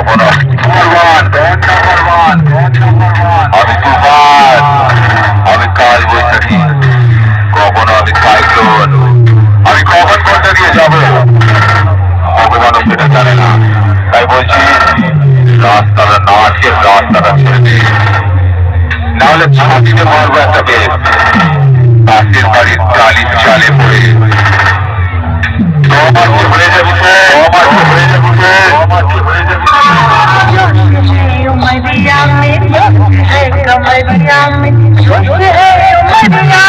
কখনো আমি তুফান, আমি কাল বৈশাখী, কখনো আমি সাইক্লোন। আমি কখন কোনটা দিয়ে যাবো ভগবানও সেটা জানে না। তাই বলছি রাস্তাটা না আটকে রাস্তাটা ছেড়ে দে, নাহলে ছাঁচকে মারবো একটা বেশ পাশের বাড়ির টালির চালে পড়ে। হয়ে যাবি তো, হয়ে যাবি তো, হয়ে যাবি। उमरिया में है कमरिया में है उमरिया